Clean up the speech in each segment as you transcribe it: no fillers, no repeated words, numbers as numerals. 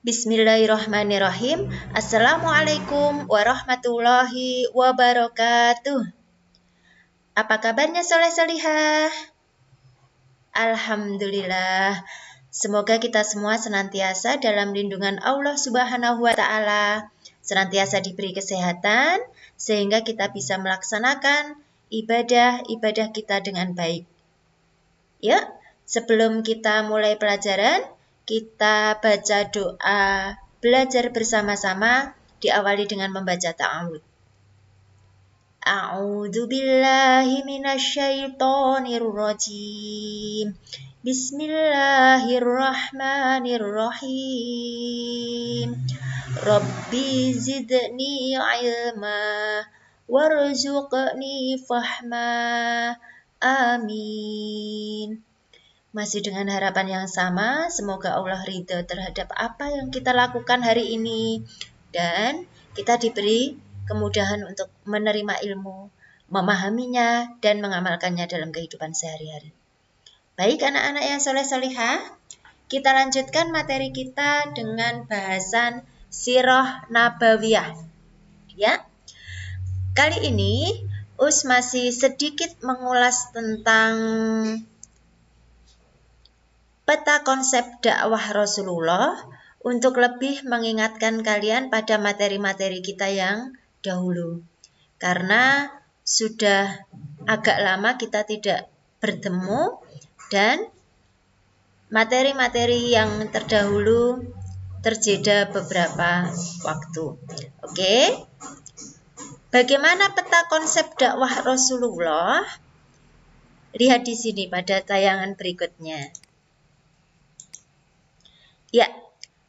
Bismillahirrahmanirrahim. Assalamualaikum warahmatullahi wabarakatuh. Apa kabarnya soleh solihah? Alhamdulillah. Semoga kita semua senantiasa dalam lindungan Allah Subhanahu wa Ta'ala, senantiasa diberi kesehatan, sehingga kita bisa melaksanakan ibadah-ibadah kita dengan baik. Ya, sebelum kita mulai pelajaran, kita baca doa belajar bersama-sama, diawali dengan membaca ta'awudz. A'udzu billahi minasyaitonir rajim. Bismillahirrahmanirrahim. Rabbi zidni ilma warzuqni fahma. Amin. Masih dengan harapan yang sama, semoga Allah ridho terhadap apa yang kita lakukan hari ini dan kita diberi kemudahan untuk menerima ilmu, memahaminya, dan mengamalkannya dalam kehidupan sehari-hari. Baik anak-anak yang soleh-solihah, kita lanjutkan materi kita dengan bahasan Sirah Nabawiyah. Ya, kali ini Us masih sedikit mengulas tentang peta konsep dakwah Rasulullah untuk lebih mengingatkan kalian pada materi-materi kita yang dahulu. Karena sudah agak lama kita tidak bertemu dan materi-materi yang terdahulu terjeda beberapa waktu. Oke. Bagaimana peta konsep dakwah Rasulullah? Lihat di sini pada tayangan berikutnya. Ya,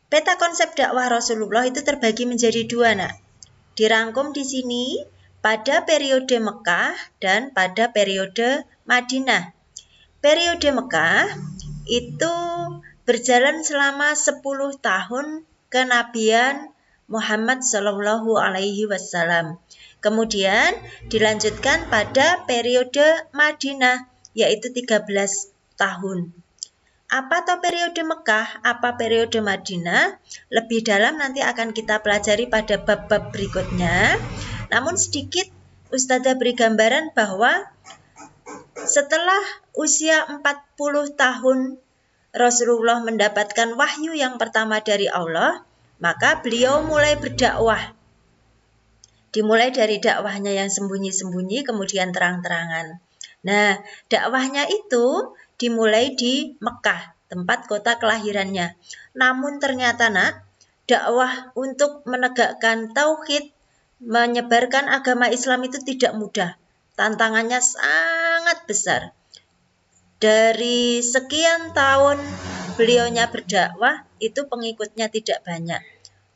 peta konsep dakwah Rasulullah itu terbagi menjadi dua, nak. Dirangkum di sini pada periode Mekah dan pada periode Madinah. Periode Mekah itu berjalan selama 10 tahun kenabian Muhammad Shallallahu Alaihi Wasallam. Kemudian dilanjutkan pada periode Madinah, yaitu 13 tahun. Apa atau periode Mekah, apa periode Madinah, lebih dalam nanti akan kita pelajari pada bab-bab berikutnya. Namun sedikit Ustazah beri gambaran bahwa setelah usia 40 tahun Rasulullah mendapatkan wahyu yang pertama dari Allah, maka beliau mulai berdakwah. Dimulai dari dakwahnya yang sembunyi-sembunyi, kemudian terang-terangan. Nah, dakwahnya itu dimulai di Mekah, tempat kota kelahirannya. Namun ternyata, nak, dakwah untuk menegakkan tauhid, menyebarkan agama Islam itu tidak mudah. Tantangannya sangat besar. Dari sekian tahun beliaunya berdakwah, itu pengikutnya tidak banyak.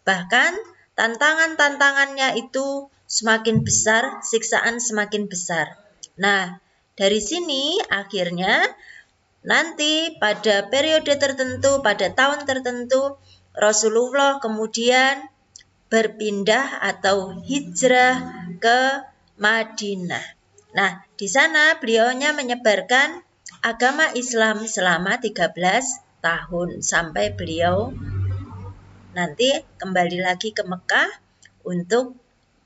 Bahkan tantangan-tantangannya itu semakin besar, siksaan semakin besar. Nah, dari sini akhirnya nanti pada periode tertentu, pada tahun tertentu, Rasulullah kemudian berpindah atau hijrah ke Madinah. Nah, di sana beliaunya menyebarkan agama Islam selama 13 tahun sampai beliau nanti kembali lagi ke Mekah untuk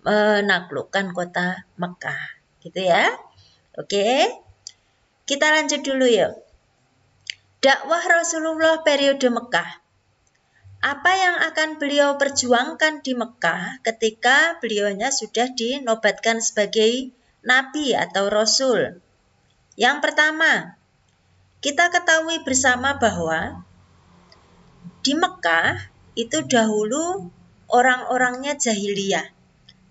menaklukkan kota Mekah. Gitu ya. Oke. Kita lanjut dulu yuk. Dakwah Rasulullah periode Mekah. Apa yang akan beliau perjuangkan di Mekah ketika beliaunya sudah dinobatkan sebagai nabi atau rasul? Yang pertama, kita ketahui bersama bahwa di Mekah itu dahulu orang-orangnya jahiliyah.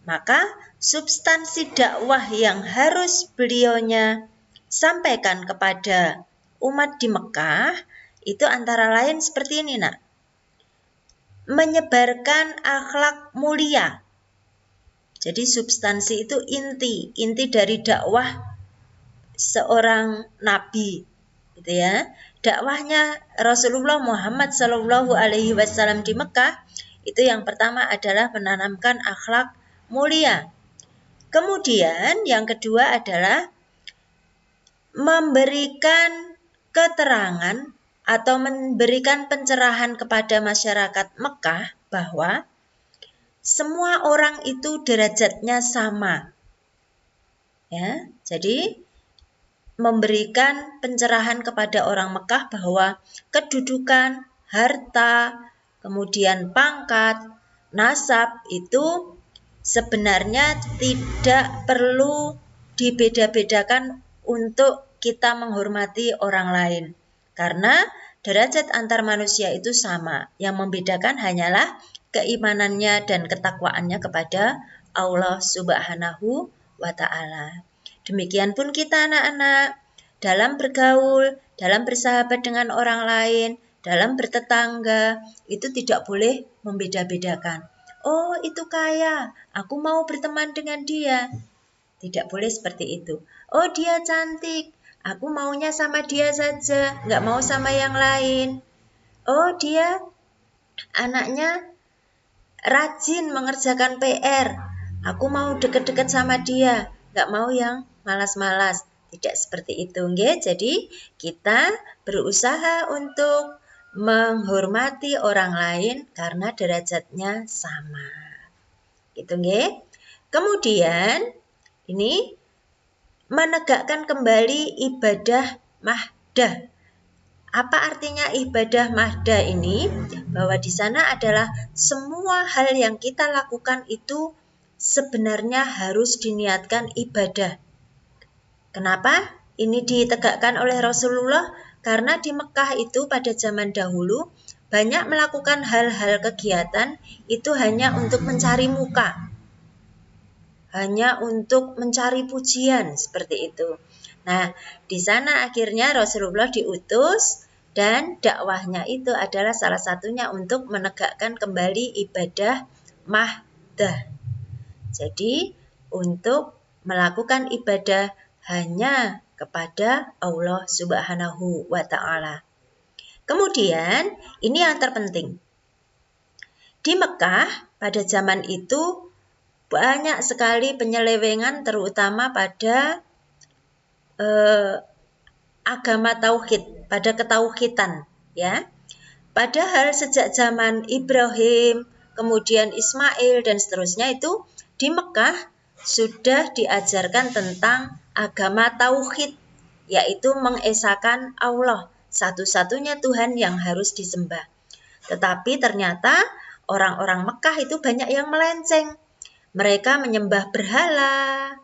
Maka substansi dakwah yang harus beliaunya sampaikan kepada umat di Mekah itu antara lain seperti ini, nak. Menyebarkan akhlak mulia. Jadi substansi itu inti dari dakwah seorang nabi, gitu ya. Dakwahnya Rasulullah Muhammad Shallallahu Alaihi Wasallam di Mekah itu yang pertama adalah menanamkan akhlak mulia. Kemudian yang kedua adalah memberikan keterangan atau memberikan pencerahan kepada masyarakat Mekah bahwa semua orang itu derajatnya sama. Ya, jadi memberikan pencerahan kepada orang Mekah bahwa kedudukan, harta, kemudian pangkat, nasab itu sebenarnya tidak perlu dibeda-bedakan untuk kita menghormati orang lain. Karena derajat antar manusia itu sama. Yang membedakan hanyalah keimanannya dan ketakwaannya kepada Allah Subhanahu wa Ta'ala. Demikian pun kita anak-anak, dalam bergaul, dalam bersahabat dengan orang lain, dalam bertetangga, itu tidak boleh membeda-bedakan. Oh, itu kaya, aku mau berteman dengan dia. Tidak boleh seperti itu. Oh, dia cantik, aku maunya sama dia saja, nggak mau sama yang lain. Oh, dia anaknya rajin mengerjakan PR, aku mau deket-deket sama dia, nggak mau yang malas-malas. Tidak seperti itu, nggih. Jadi kita berusaha untuk menghormati orang lain karena derajatnya sama. Gitu, nggih. Kemudian ini menegakkan kembali ibadah mahdah. Apa artinya ibadah mahdah ini? Bahwa di sana adalah semua hal yang kita lakukan itu sebenarnya harus diniatkan ibadah. Kenapa? Ini ditegakkan oleh Rasulullah karena di Mekah itu pada zaman dahulu banyak melakukan hal-hal kegiatan itu hanya untuk mencari muka, hanya untuk mencari pujian seperti itu. Nah, di sana akhirnya Rasulullah diutus dan dakwahnya itu adalah salah satunya untuk menegakkan kembali ibadah mahdah. Jadi, untuk melakukan ibadah hanya kepada Allah Subhanahu wa Ta'ala. Kemudian, ini yang terpenting. Di Mekah pada zaman itu banyak sekali penyelewengan terutama pada agama tauhid, pada ketauhidan, ya. Padahal sejak zaman Ibrahim, kemudian Ismail dan seterusnya itu di Mekah sudah diajarkan tentang agama tauhid, yaitu mengesahkan Allah, satu-satunya Tuhan yang harus disembah. Tetapi ternyata orang-orang Mekah itu banyak yang melenceng. Mereka menyembah berhala,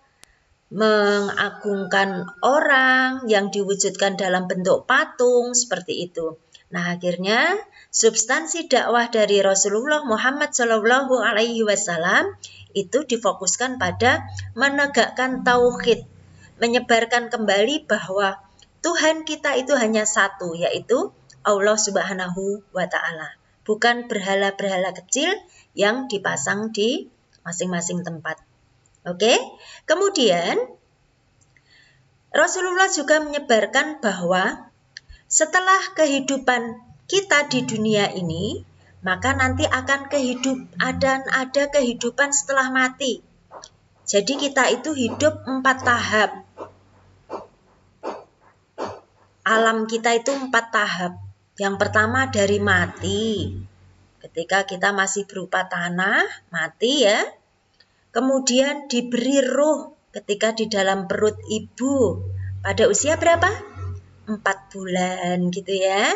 mengagungkan orang yang diwujudkan dalam bentuk patung seperti itu. Nah, akhirnya substansi dakwah dari Rasulullah Muhammad SAW itu difokuskan pada menegakkan tauhid, menyebarkan kembali bahwa Tuhan kita itu hanya satu, yaitu Allah Subhanahu wa Ta'ala, bukan berhala-berhala kecil yang dipasang di masing-masing tempat. Oke, kemudian Rasulullah juga menyebarkan bahwa setelah kehidupan kita di dunia ini, maka nanti akan ada kehidupan setelah mati. Jadi kita itu hidup 4 tahap. Alam kita itu 4 tahap. Yang pertama dari mati. Ketika kita masih berupa tanah, mati ya. Kemudian diberi ruh ketika di dalam perut ibu. Pada usia berapa? 4 bulan gitu ya.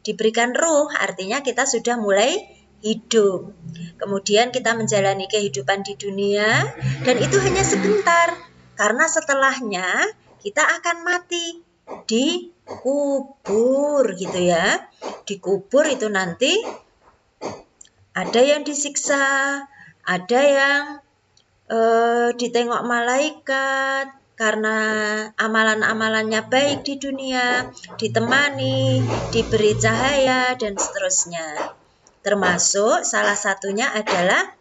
Diberikan ruh artinya kita sudah mulai hidup. Kemudian kita menjalani kehidupan di dunia dan itu hanya sebentar. Karena setelahnya kita akan mati. Dikubur gitu ya. Dikubur itu nanti ada yang disiksa, ada yang ditengok malaikat karena amalan-amalannya baik di dunia, ditemani, diberi cahaya dan seterusnya. Termasuk salah satunya adalah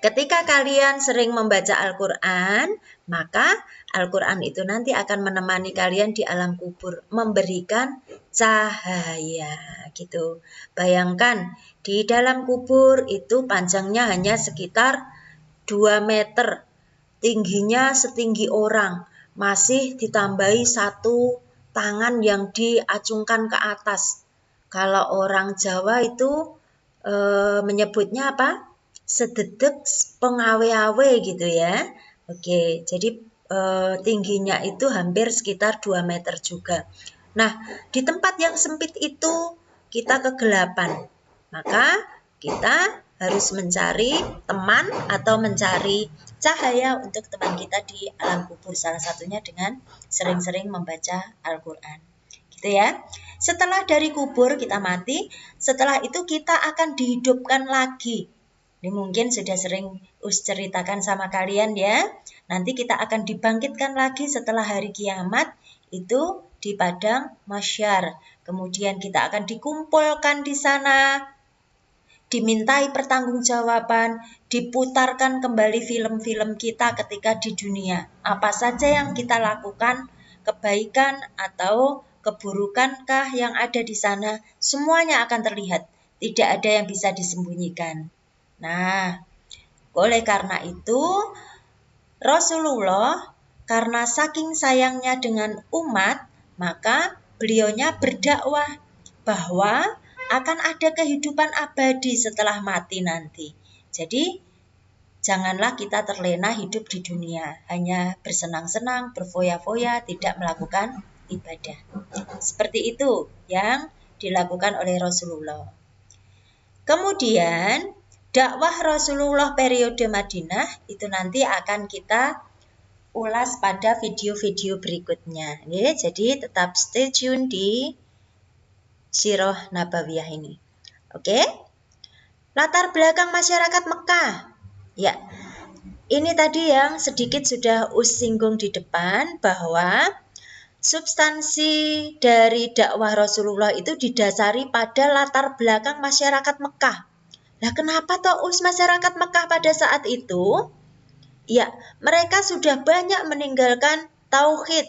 ketika kalian sering membaca Al-Quran, maka Al-Quran itu nanti akan menemani kalian di alam kubur, memberikan cahaya gitu. Bayangkan di dalam kubur itu panjangnya hanya sekitar 2 meter, tingginya setinggi orang, masih ditambahi 1 tangan yang diacungkan ke atas. Kalau orang Jawa itu menyebutnya apa? Sededek pengawe-awe gitu ya. Oke, jadi tingginya itu hampir sekitar 2 meter juga. Nah, di tempat yang sempit itu kita kegelapan. Maka kita harus mencari teman atau mencari cahaya untuk teman kita di alam kubur. Salah satunya dengan sering-sering membaca Al-Quran. Gitu ya. Setelah dari kubur kita mati, setelah itu kita akan dihidupkan lagi. Ini mungkin sudah sering ceritakan sama kalian ya. Nanti kita akan dibangkitkan lagi setelah hari kiamat itu di padang mahsyar. Kemudian kita akan dikumpulkan di sana, dimintai pertanggungjawaban, diputarkan kembali film-film kita ketika di dunia. Apa saja yang kita lakukan, kebaikan atau keburukankah yang ada di sana, semuanya akan terlihat. Tidak ada yang bisa disembunyikan. Nah, oleh karena itu, Rasulullah karena saking sayangnya dengan umat, maka beliaunya berdakwah bahwa akan ada kehidupan abadi setelah mati nanti. Jadi, janganlah kita terlena hidup di dunia, hanya bersenang-senang, berfoya-foya, tidak melakukan ibadah. Seperti itu yang dilakukan oleh Rasulullah. Kemudian, dakwah Rasulullah periode Madinah itu nanti akan kita ulas pada video-video berikutnya. Jadi tetap stay tune di Sirah Nabawiyah ini. Oke? Latar belakang masyarakat Mekah. Ya, ini tadi yang sedikit sudah singgung di depan bahwa substansi dari dakwah Rasulullah itu didasari pada latar belakang masyarakat Mekah. Nah, kenapa toh masyarakat Mekah pada saat itu? Ya, mereka sudah banyak meninggalkan tauhid,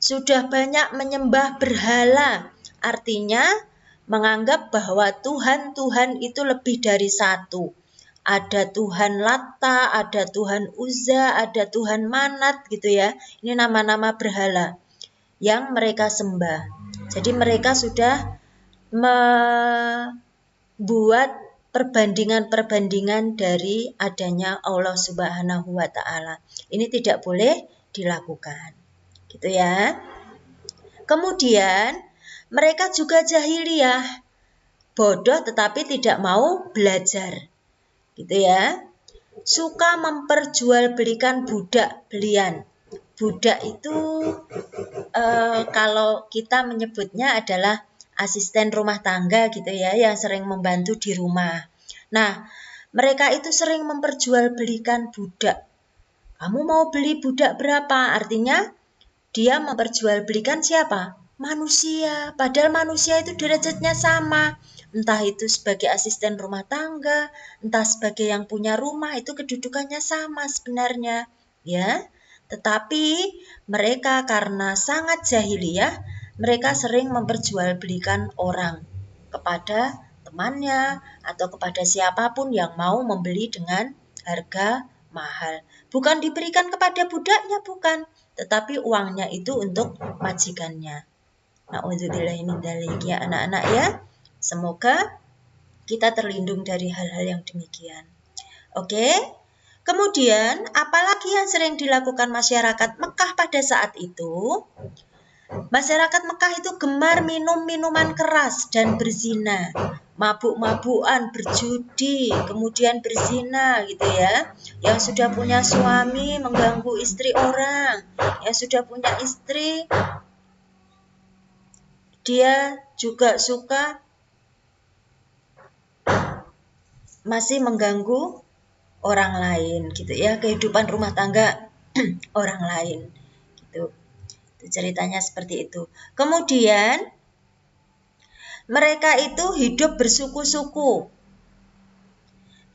sudah banyak menyembah berhala. Artinya menganggap bahwa Tuhan itu lebih dari satu. Ada Tuhan Latta, ada Tuhan Uzza, ada Tuhan Manat gitu ya. Ini nama-nama berhala yang mereka sembah. Jadi mereka sudah membuat perbandingan-perbandingan dari adanya Allah Subhanahu wa taala. Ini tidak boleh dilakukan. Gitu ya. Kemudian mereka juga jahiliyah, bodoh tetapi tidak mau belajar. Gitu ya. Suka memperjualbelikan budak belian. Budak itu kalau kita menyebutnya adalah asisten rumah tangga gitu ya, yang sering membantu di rumah. Nah, mereka itu sering memperjualbelikan budak. Kamu mau beli budak berapa? Artinya dia memperjualbelikan siapa? Manusia. Padahal manusia itu derajatnya sama. Entah itu sebagai asisten rumah tangga, entah sebagai yang punya rumah, itu kedudukannya sama sebenarnya. Ya, tetapi mereka karena sangat jahiliyah, mereka sering memperjualbelikan orang kepada temannya atau kepada siapapun yang mau membeli dengan harga mahal. Bukan diberikan kepada budaknya, bukan, tetapi uangnya itu untuk majikannya. Na'udzubillahi min dzalik ya anak-anak ya. Semoga kita terlindung dari hal-hal yang demikian. Oke. Kemudian, apalagi yang sering dilakukan masyarakat Mekah pada saat itu? Masyarakat Mekah itu gemar minum minuman keras dan berzina, mabuk-mabukan, berjudi, kemudian berzina gitu ya. Yang sudah punya suami mengganggu istri orang, yang sudah punya istri dia juga suka masih mengganggu orang lain gitu ya, kehidupan rumah tangga orang lain gitu. Itu ceritanya seperti itu. Kemudian mereka itu hidup bersuku-suku.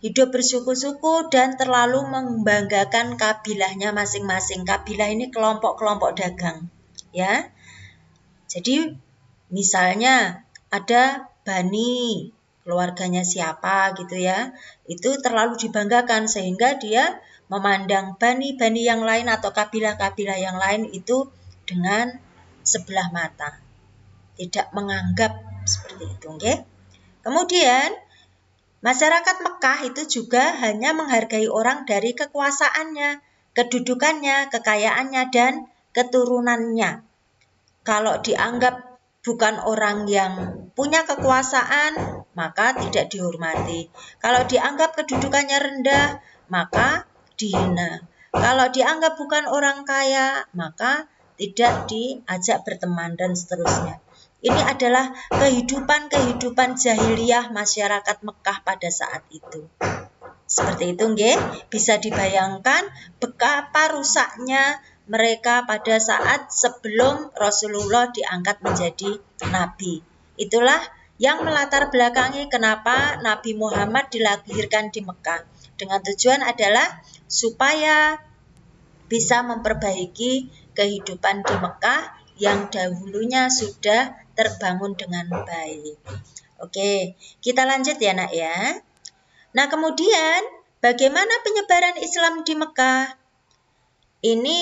Hidup bersuku-suku dan terlalu membanggakan kabilahnya masing-masing. Kabilah ini kelompok-kelompok dagang, ya. Jadi misalnya ada Bani, keluarganya siapa gitu ya. Itu terlalu dibanggakan sehingga dia memandang Bani-Bani yang lain atau kabilah-kabilah yang lain itu dengan sebelah mata. Tidak menganggap seperti itu, okay? Kemudian masyarakat Mekah itu juga hanya menghargai orang dari kekuasaannya, kedudukannya, kekayaannya, dan keturunannya. Kalau dianggap bukan orang yang punya kekuasaan, maka tidak dihormati. Kalau dianggap kedudukannya rendah, maka dihina. Kalau dianggap bukan orang kaya, maka tidak diajak berteman dan seterusnya. Ini adalah kehidupan jahiliyah masyarakat Mekah pada saat itu. Seperti itu, nggih. Bisa dibayangkan betapa rusaknya mereka pada saat sebelum Rasulullah diangkat menjadi nabi. Itulah yang melatar belakangi kenapa Nabi Muhammad dilahirkan di Mekah. Dengan tujuan adalah supaya bisa memperbaiki kehidupan di Mekah yang dahulunya sudah terbangun dengan baik. Oke, kita lanjut ya nak ya. Nah kemudian bagaimana penyebaran Islam di Mekah? Ini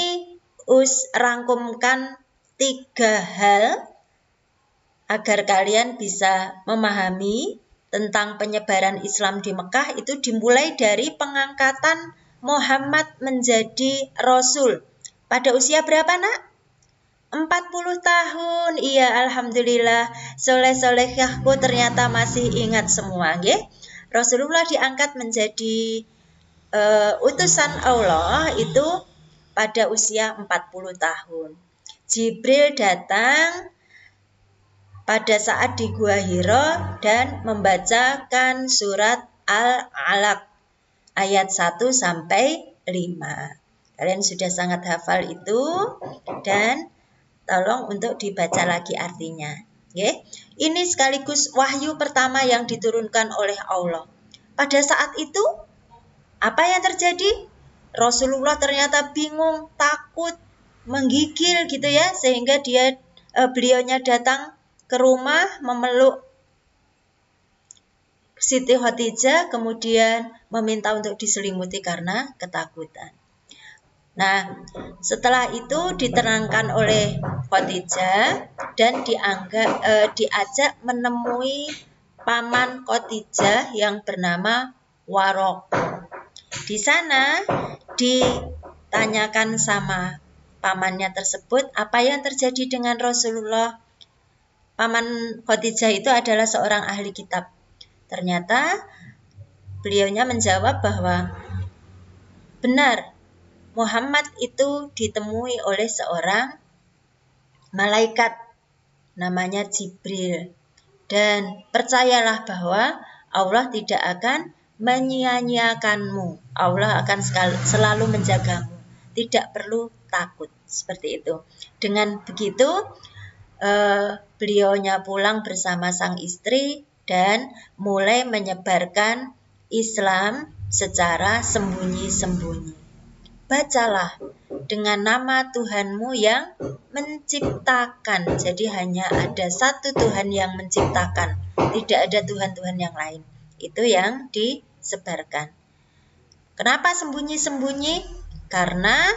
rangkumkan 3 hal agar kalian bisa memahami tentang penyebaran Islam di Mekah. Itu dimulai dari pengangkatan Muhammad menjadi Rasul. Pada usia berapa nak? 40 tahun. Iya, alhamdulillah. Soleh-solehahku ternyata masih ingat semua, nggih. Rasulullah diangkat menjadi utusan Allah itu pada usia 40 tahun. Jibril datang pada saat di Gua Hira dan membacakan surat Al-Alaq ayat 1 sampai 5. Kalian sudah sangat hafal itu dan tolong untuk dibaca lagi artinya. Okay? Ini sekaligus wahyu pertama yang diturunkan oleh Allah. Pada saat itu, apa yang terjadi? Rasulullah ternyata bingung, takut, menggigil gitu ya, sehingga beliaunya datang ke rumah memeluk Siti Khadijah, kemudian meminta untuk diselimuti karena ketakutan. Nah, setelah itu diterangkan oleh Khadijah dan diajak menemui paman Khadijah yang bernama Waraq. Di sana ditanyakan sama pamannya tersebut apa yang terjadi dengan Rasulullah. Paman Khadijah itu adalah seorang ahli kitab. Ternyata beliaunya menjawab bahwa benar, Muhammad itu ditemui oleh seorang malaikat namanya Jibril. Dan percayalah bahwa Allah tidak akan menyia-nyiakanmu. Allah akan selalu menjagamu. Tidak perlu takut. Seperti itu. Dengan begitu, beliaunya pulang bersama sang istri dan mulai menyebarkan Islam secara sembunyi-sembunyi. Bacalah dengan nama Tuhanmu yang menciptakan. Jadi hanya ada satu Tuhan yang menciptakan. Tidak ada Tuhan-Tuhan yang lain. Itu yang disebarkan. Kenapa sembunyi-sembunyi? Karena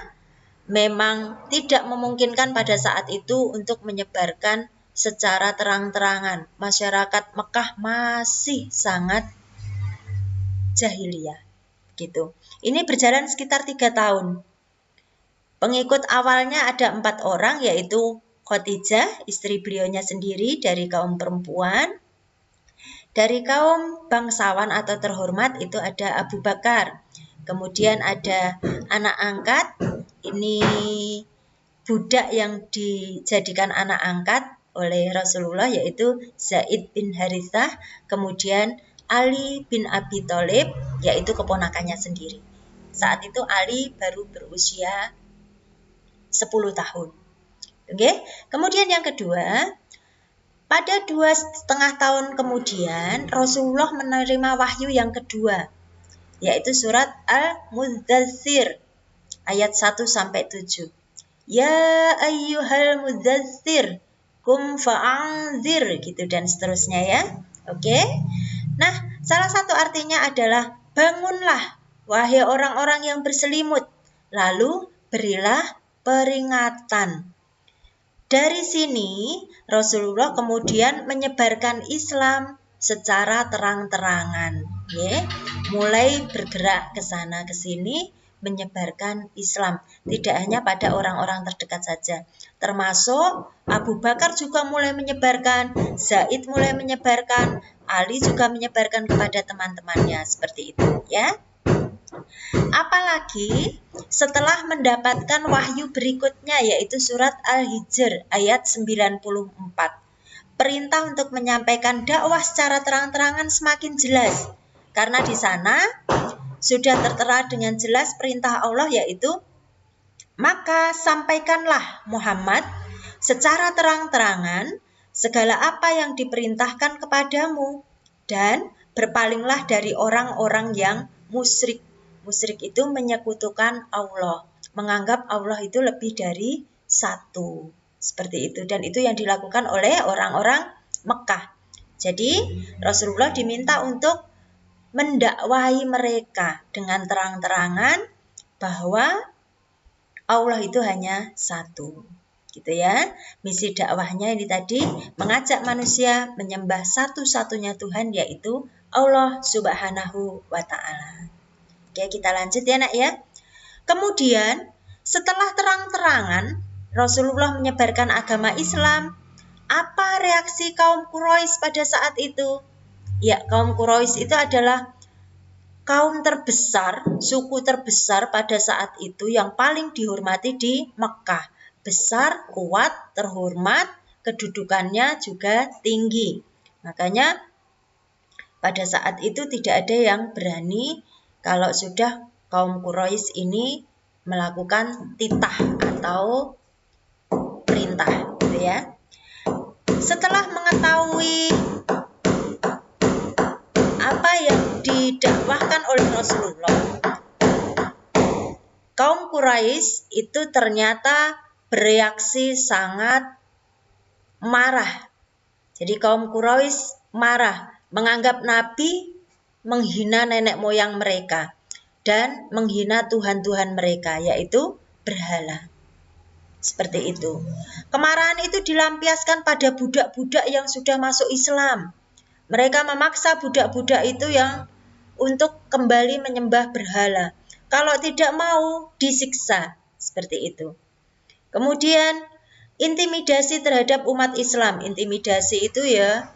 memang tidak memungkinkan pada saat itu untuk menyebarkan secara terang-terangan. Masyarakat Mekah masih sangat jahiliyah. Gitu. Ini berjalan sekitar 3 tahun. Pengikut awalnya ada 4 orang, yaitu Khadijah, istri beliaunya sendiri dari kaum perempuan. Dari kaum bangsawan atau terhormat itu ada Abu Bakar. Kemudian ada anak angkat, ini budak yang dijadikan anak angkat oleh Rasulullah yaitu Zaid bin Harithah. Kemudian Ali bin Abi Thalib, yaitu keponakannya sendiri. Saat itu Ali baru berusia 10 tahun. Oke. Kemudian yang kedua, pada 2,5 tahun kemudian Rasulullah menerima wahyu yang kedua, yaitu surat Al-Mudzatsir ayat 1 sampai 7. Ya ayyuhal mudzatsir kum fa'anzir gitu dan seterusnya ya. Oke. Nah, salah satu artinya adalah bangunlah wahai orang-orang yang berselimut, lalu berilah peringatan Dari sini Rasulullah kemudian menyebarkan Islam secara terang-terangan, ya. Mulai bergerak ke sana ke sini menyebarkan Islam, tidak hanya pada orang-orang terdekat saja. Termasuk Abu Bakar juga mulai menyebarkan, Zaid mulai menyebarkan, Ali juga menyebarkan kepada teman-temannya, seperti itu, ya. Apalagi setelah mendapatkan wahyu berikutnya, yaitu surat Al-Hijr ayat 94. Perintah untuk menyampaikan dakwah secara terang-terangan semakin jelas, karena di sana sudah tertera dengan jelas perintah Allah, yaitu maka sampaikanlah Muhammad secara terang-terangan segala apa yang diperintahkan kepadamu, dan berpalinglah dari orang-orang yang musyrik. Musyrik itu menyekutukan Allah, menganggap Allah itu lebih dari satu, seperti itu. Dan itu yang dilakukan oleh orang-orang Mekah. Jadi Rasulullah diminta untuk mendakwahi mereka dengan terang-terangan bahwa Allah itu hanya satu, gitu ya. Misi dakwahnya ini tadi mengajak manusia menyembah satu-satunya Tuhan, yaitu Allah Subhanahu wa Ta'ala. Oke, kita lanjut ya, Nak, ya. Kemudian setelah terang-terangan Rasulullah menyebarkan agama Islam, apa reaksi kaum Quraisy pada saat itu? Ya, kaum Quraisy itu adalah kaum terbesar, suku terbesar pada saat itu yang paling dihormati di Mekah. Besar, kuat, terhormat, kedudukannya juga tinggi. Makanya pada saat itu tidak ada yang berani kalau sudah kaum Quraisy ini melakukan titah atau perintah, gitu ya. Setelah mengetahui apa yang didakwahkan oleh Rasulullah, kaum Quraisy itu ternyata bereaksi sangat marah. Jadi kaum Quraisy marah, menganggap Nabi menghina nenek moyang mereka dan menghina Tuhan-Tuhan mereka, yaitu berhala. Seperti itu. Kemarahan itu dilampiaskan pada budak-budak yang sudah masuk Islam. Mereka memaksa budak-budak itu yang untuk kembali menyembah berhala. Kalau tidak mau, disiksa. Seperti itu. Kemudian intimidasi terhadap umat Islam. Intimidasi itu ya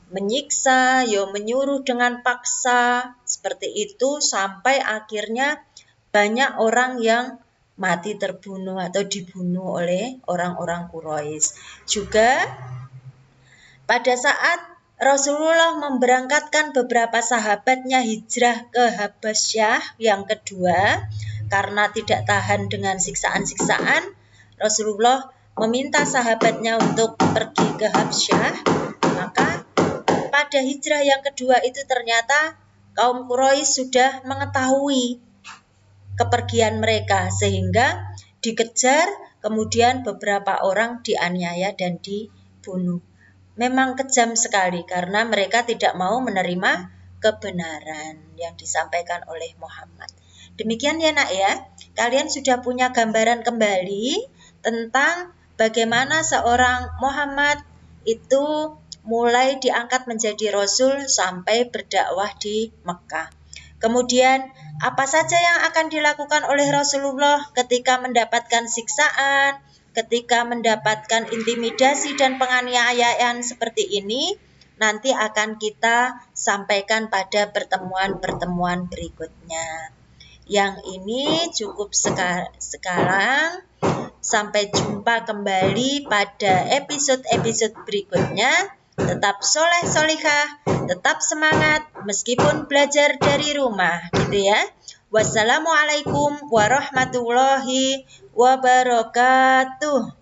menyiksa, menyuruh dengan paksa, seperti itu, sampai akhirnya banyak orang yang mati terbunuh atau dibunuh oleh orang-orang Quraisy. Juga pada saat Rasulullah memberangkatkan beberapa sahabatnya hijrah ke Habasyah yang kedua, karena tidak tahan dengan siksaan-siksaan, Rasulullah meminta sahabatnya untuk pergi ke Habasyah. Maka pada hijrah yang kedua itu ternyata kaum Quraisy sudah mengetahui kepergian mereka, sehingga dikejar, kemudian beberapa orang dianiaya dan dibunuh. Memang kejam sekali karena mereka tidak mau menerima kebenaran yang disampaikan oleh Muhammad. Demikian ya, Nak, ya. Kalian sudah punya gambaran kembali tentang bagaimana seorang Muhammad itu mulai diangkat menjadi Rasul sampai berdakwah di Mekah. Kemudian apa saja yang akan dilakukan oleh Rasulullah ketika mendapatkan siksaan, ketika mendapatkan intimidasi dan penganiayaan seperti ini, nanti akan kita sampaikan pada pertemuan-pertemuan berikutnya. Yang ini cukup sekarang. Sampai jumpa kembali pada episode-episode berikutnya. Tetap soleh solihah, tetap semangat meskipun belajar dari rumah, gitu ya. Wassalamualaikum warahmatullahi wabarakatuh.